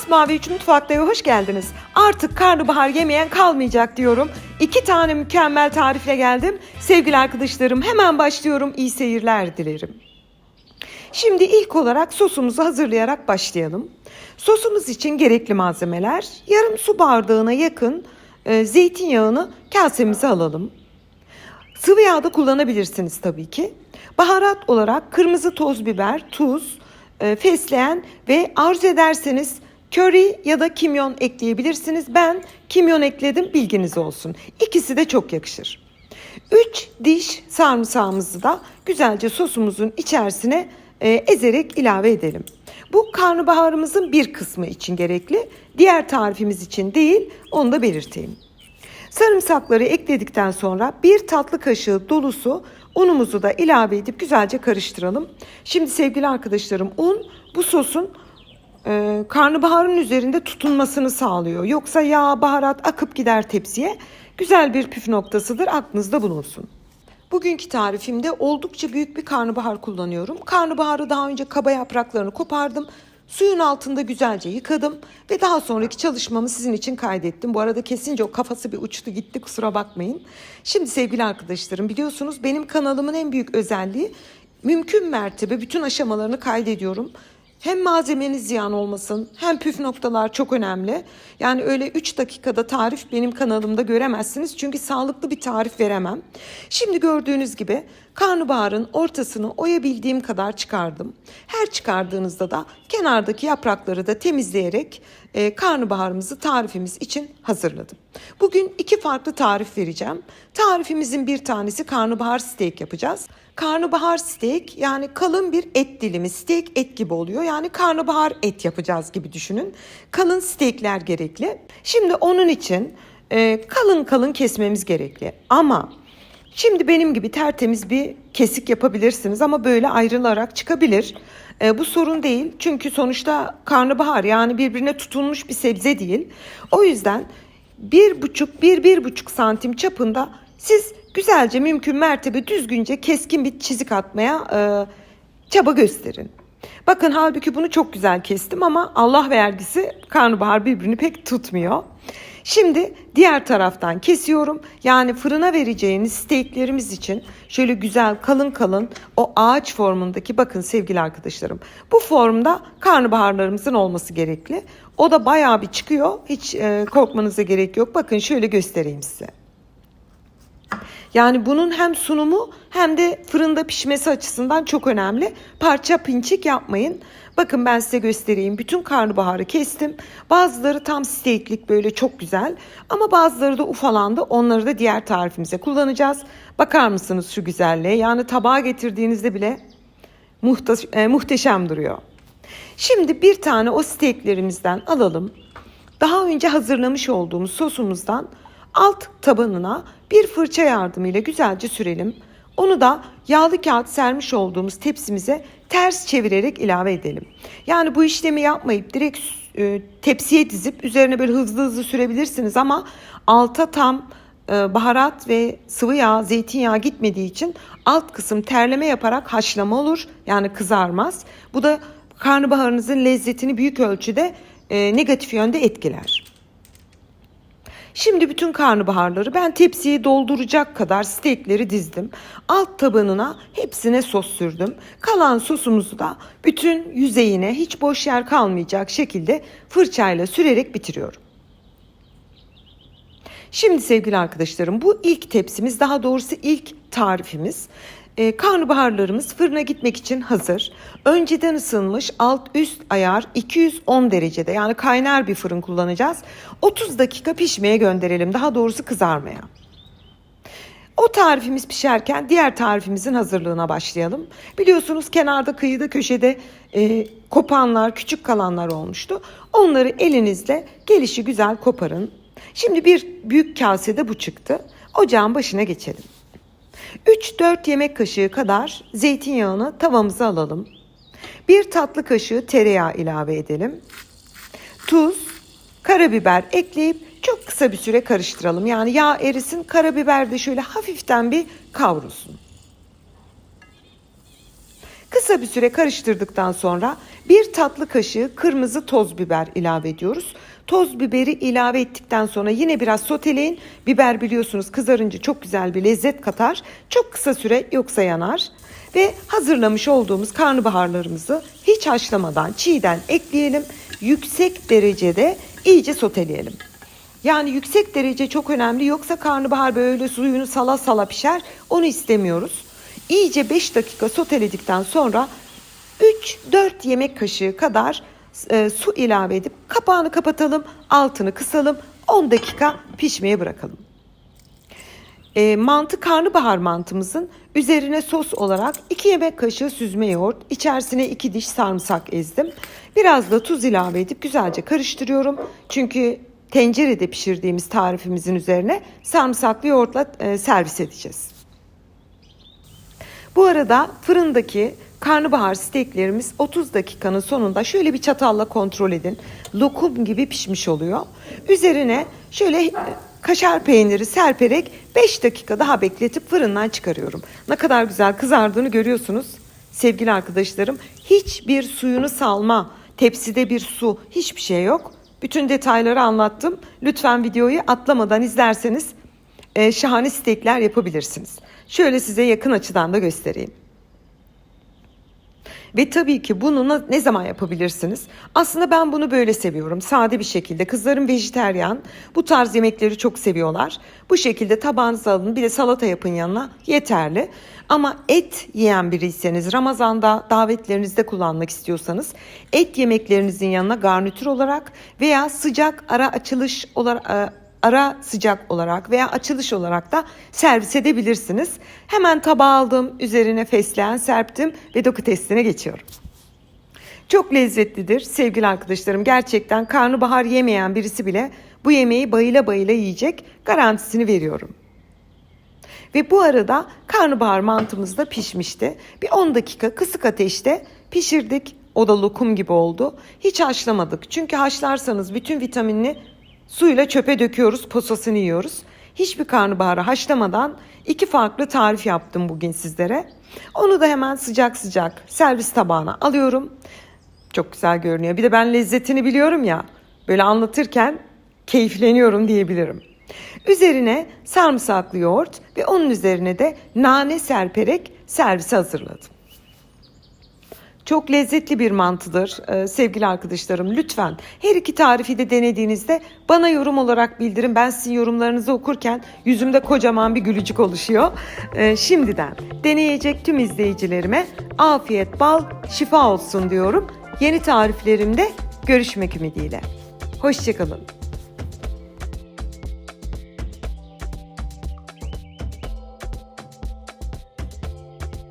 Masmavi 3 Mutfakta'ya hoş geldiniz. Artık karnabahar yemeyen kalmayacak diyorum. 2 tane mükemmel tarifle geldim. Sevgili arkadaşlarım, hemen başlıyorum. İyi seyirler dilerim. Şimdi ilk olarak sosumuzu hazırlayarak başlayalım. Sosumuz için gerekli malzemeler: yarım su bardağına yakın zeytinyağını kasemize alalım. Sıvı yağ da kullanabilirsiniz tabii ki. Baharat olarak kırmızı toz biber, tuz, fesleğen ve arzu ederseniz köri ya da kimyon ekleyebilirsiniz. Ben kimyon ekledim, bilginiz olsun. İkisi de çok yakışır. 3 diş sarımsağımızı da güzelce sosumuzun içerisine ezerek ilave edelim. Bu karnabaharımızın bir kısmı için gerekli. Diğer tarifimiz için değil, onu da belirteyim. Sarımsakları ekledikten sonra 1 tatlı kaşığı dolusu unumuzu da ilave edip güzelce karıştıralım. Şimdi sevgili arkadaşlarım, un bu sosun karnabaharın üzerinde tutunmasını sağlıyor. Yoksa yağ, baharat akıp gider tepsiye. Güzel bir püf noktasıdır, aklınızda bulunsun. Bugünkü tarifimde oldukça büyük bir karnabahar kullanıyorum. Karnabaharı daha önce kaba yapraklarını kopardım. Suyun altında güzelce yıkadım ve daha sonraki çalışmamı sizin için kaydettim. Bu arada kesince o kafası bir uçtu gitti, kusura bakmayın. Şimdi sevgili arkadaşlarım, biliyorsunuz benim kanalımın en büyük özelliği mümkün mertebe bütün aşamalarını kaydediyorum. Hem malzemeniz ziyan olmasın, hem püf noktalar çok önemli. Yani öyle 3 dakikada tarif benim kanalımda göremezsiniz. Çünkü sağlıklı bir tarif veremem. Şimdi gördüğünüz gibi karnabaharın ortasını oyabildiğim kadar çıkardım. Her çıkardığınızda da kenardaki yaprakları da temizleyerek karnabaharımızı tarifimiz için hazırladım. Bugün 2 farklı tarif vereceğim. Tarifimizin bir tanesi karnabahar steak yapacağız. Karnabahar steak, yani kalın bir et dilimi, steak et gibi oluyor. Yani karnabahar et yapacağız gibi düşünün. Kalın steakler gerekli. Şimdi onun için kalın kalın kesmemiz gerekli. Ama şimdi benim gibi tertemiz bir kesik yapabilirsiniz ama böyle ayrılarak çıkabilir. Bu sorun değil. Çünkü sonuçta karnabahar, yani birbirine tutunmuş bir sebze değil. O yüzden 1,5 santim çapında siz güzelce, mümkün mertebe düzgünce keskin bir çizik atmaya çaba gösterin. Bakın, halbuki bunu çok güzel kestim ama Allah vergisi karnabahar birbirini pek tutmuyor. Şimdi diğer taraftan kesiyorum. Yani fırına vereceğiniz steaklerimiz için şöyle güzel kalın kalın o ağaç formundaki, bakın sevgili arkadaşlarım, bu formda karnabaharlarımızın olması gerekli. O da bayağı bir çıkıyor. Hiç korkmanıza gerek yok. Bakın şöyle göstereyim size. Yani bunun hem sunumu hem de fırında pişmesi açısından çok önemli. Parça pinçik yapmayın. Bakın ben size göstereyim. Bütün karnabaharı kestim. Bazıları tam steaklik, böyle çok güzel. Ama bazıları da ufalandı. Onları da diğer tarifimize kullanacağız. Bakar mısınız şu güzelliğe? Yani tabağa getirdiğinizde bile muhteşem duruyor. Şimdi bir tane o steaklerimizden alalım. Daha önce hazırlamış olduğumuz sosumuzdan alt tabanına bir fırça yardımıyla güzelce sürelim. Onu da yağlı kağıt sermiş olduğumuz tepsimize ters çevirerek ilave edelim. Yani bu işlemi yapmayıp direkt tepsiye dizip üzerine böyle hızlı hızlı sürebilirsiniz ama alta tam baharat ve sıvı yağ, zeytinyağı gitmediği için alt kısım terleme yaparak haşlama olur. Yani kızarmaz. Bu da karnabaharınızın lezzetini büyük ölçüde negatif yönde etkiler. Şimdi bütün karnabaharları ben tepsiye dolduracak kadar steakleri dizdim. Alt tabanına hepsine sos sürdüm. Kalan sosumuzu da bütün yüzeyine, hiç boş yer kalmayacak şekilde fırçayla sürerek bitiriyorum. Şimdi sevgili arkadaşlarım, bu ilk tepsimiz, daha doğrusu ilk tarifimiz. Karnabaharlarımız fırına gitmek için hazır. Önceden ısınmış alt üst ayar 210 derecede, yani kaynar bir fırın kullanacağız. 30 dakika pişmeye gönderelim, daha doğrusu kızarmaya. O tarifimiz pişerken diğer tarifimizin hazırlığına başlayalım. Biliyorsunuz kenarda, kıyıda, köşede kopanlar, küçük kalanlar olmuştu. Onları elinizle gelişi güzel koparın. Şimdi bir büyük kasede bu çıktı. Ocağın başına geçelim. 3-4 yemek kaşığı kadar zeytinyağını tavamıza alalım. 1 tatlı kaşığı tereyağı ilave edelim. Tuz, karabiber ekleyip çok kısa bir süre karıştıralım. Yani yağ erisin, karabiber de şöyle hafiften bir kavrulsun. Kısa bir süre karıştırdıktan sonra 1 tatlı kaşığı kırmızı toz biber ilave ediyoruz. Toz biberi ilave ettikten sonra yine biraz soteleyin. Biber biliyorsunuz kızarınca çok güzel bir lezzet katar. Çok kısa süre, yoksa yanar. Ve hazırlamış olduğumuz karnabaharlarımızı hiç haşlamadan çiğden ekleyelim. Yüksek derecede iyice soteleyelim. Yani yüksek derece çok önemli, yoksa karnabahar böyle suyunu sala sala pişer. Onu istemiyoruz. İyice 5 dakika soteledikten sonra 3-4 yemek kaşığı kadar su ilave edip kapağını kapatalım, altını kısalım, 10 dakika pişmeye bırakalım. Karnabahar mantımızın üzerine sos olarak 2 yemek kaşığı süzme yoğurt, içerisine 2 diş sarımsak ezdim. Biraz da tuz ilave edip güzelce karıştırıyorum. Çünkü tencerede pişirdiğimiz tarifimizin üzerine sarımsaklı yoğurtla servis edeceğiz. Bu arada fırındaki karnabahar steaklerimiz 30 dakikanın sonunda şöyle bir çatalla kontrol edin. Lokum gibi pişmiş oluyor. Üzerine şöyle kaşar peyniri serperek 5 dakika daha bekletip fırından çıkarıyorum. Ne kadar güzel kızardığını görüyorsunuz sevgili arkadaşlarım. Hiçbir suyunu salma, tepside bir su, hiçbir şey yok. Bütün detayları anlattım. Lütfen videoyu atlamadan izlerseniz şahane steakler yapabilirsiniz. Şöyle size yakın açıdan da göstereyim. Ve tabii ki bunu ne zaman yapabilirsiniz? Aslında ben bunu böyle seviyorum. Sade bir şekilde. Kızlarım vejeteryan. Bu tarz yemekleri çok seviyorlar. Bu şekilde tabağınıza alın. Bir de salata yapın yanına. Yeterli. Ama et yiyen biriyseniz, Ramazan'da davetlerinizde kullanmak istiyorsanız, et yemeklerinizin yanına garnitür olarak veya sıcak ara sıcak olarak veya açılış olarak da servis edebilirsiniz. Hemen tabağa aldım, üzerine fesleğen serptim ve domatesine geçiyorum. Çok lezzetlidir sevgili arkadaşlarım. Gerçekten karnabahar yemeyen birisi bile bu yemeği bayıla bayıla yiyecek, garantisini veriyorum. Ve bu arada karnabahar mantımız da pişmişti. Bir 10 dakika kısık ateşte pişirdik. O da lokum gibi oldu. Hiç haşlamadık. Çünkü haşlarsanız bütün vitaminini suyla çöpe döküyoruz, posasını yiyoruz. Hiçbir karnabaharı haşlamadan 2 farklı tarif yaptım bugün sizlere. Onu da hemen sıcak sıcak servis tabağına alıyorum. Çok güzel görünüyor. Bir de ben lezzetini biliyorum ya. Böyle anlatırken keyifleniyorum diyebilirim. Üzerine sarımsaklı yoğurt ve onun üzerine de nane serperek servise hazırladım. Çok lezzetli bir mantıdır sevgili arkadaşlarım. Lütfen her iki tarifi de denediğinizde bana yorum olarak bildirin. Ben sizin yorumlarınızı okurken yüzümde kocaman bir gülücük oluşuyor. Şimdiden deneyecek tüm izleyicilerime afiyet, bal, şifa olsun diyorum. Yeni tariflerimde görüşmek ümidiyle. Hoşça kalın.